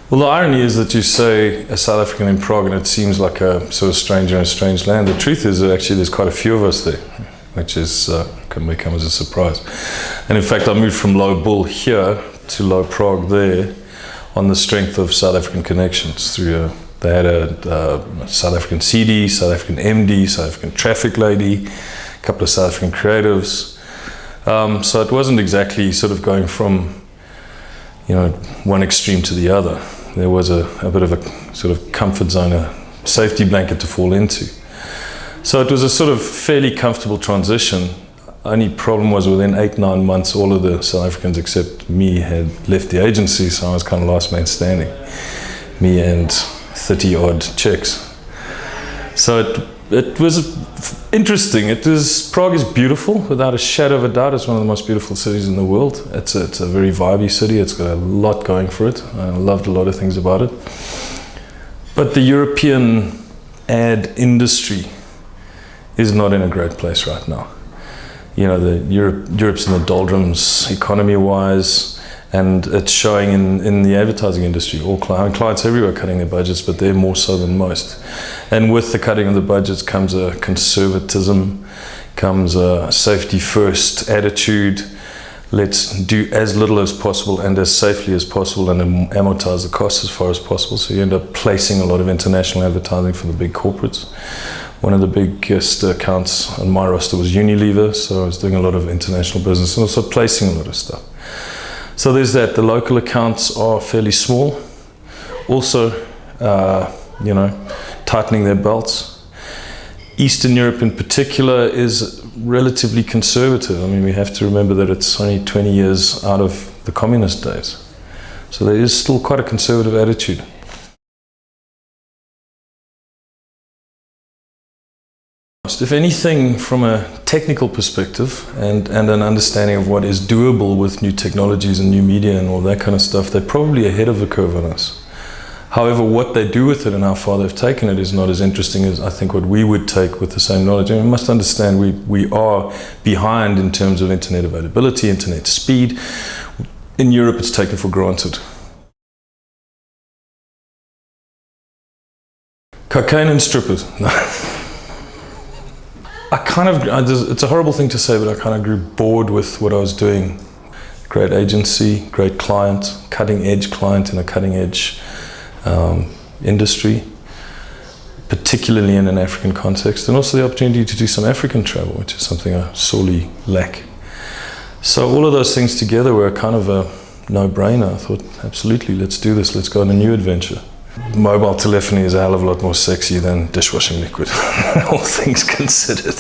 Well, the irony is that you say a South African in Prague and it seems like a sort of stranger in a strange land. The truth is that actually there's quite a few of us there, which is can become as a surprise. And in fact, I moved from Lowe here to Lowe Prague there on the strength of South African connections. Through they had a South African CD, South African MD, South African traffic lady, a couple of South African creatives. So it wasn't exactly sort of going from, you know, one extreme to the other. There was a bit of a sort of comfort zone, a safety blanket to fall into. So it was a sort of fairly comfortable transition. Only problem was within 8-9 months, all of the South Africans except me had left the agency, so I was kind of last man standing. Me and 30 odd Czechs. So it was interesting. Prague is beautiful, without a shadow of a doubt. It's one of the most beautiful cities in the world. It's a very vibey city. It's got a lot going for it. I loved a lot of things about it. But the European ad industry is not in a great place right now. You know, Europe's in the doldrums economy-wise, and it's showing in the advertising industry. Clients everywhere are cutting their budgets, but they're more so than most. And with the cutting of the budgets comes a conservatism, comes a safety-first attitude. Let's do as little as possible and as safely as possible and amortize the costs as far as possible. So you end up placing a lot of international advertising for the big corporates. One of the biggest accounts on my roster was Unilever, so I was doing a lot of international business and also placing a lot of stuff. So there's that. The local accounts are fairly small. Also, you know, tightening their belts. Eastern Europe in particular is relatively conservative. I mean, we have to remember that it's only 20 years out of the communist days. So there is still quite a conservative attitude. If anything, from a technical perspective and an understanding of what is doable with new technologies and new media and all that kind of stuff, they're probably ahead of the curve on us. However, what they do with it and how far they've taken it is not as interesting as I think what we would take with the same knowledge. And we must understand we are behind in terms of internet availability, internet speed. In Europe, it's taken for granted. Cocaine and strippers. It's a horrible thing to say, but I kind of grew bored with what I was doing. Great agency, great client, cutting edge client in a cutting edge industry, particularly in an African context, and also the opportunity to do some African travel, which is something I sorely lack. So all of those things together were kind of a no-brainer. I thought, absolutely, let's do this, let's go on a new adventure. Mobile telephony is a hell of a lot more sexy than dishwashing liquid, all things considered.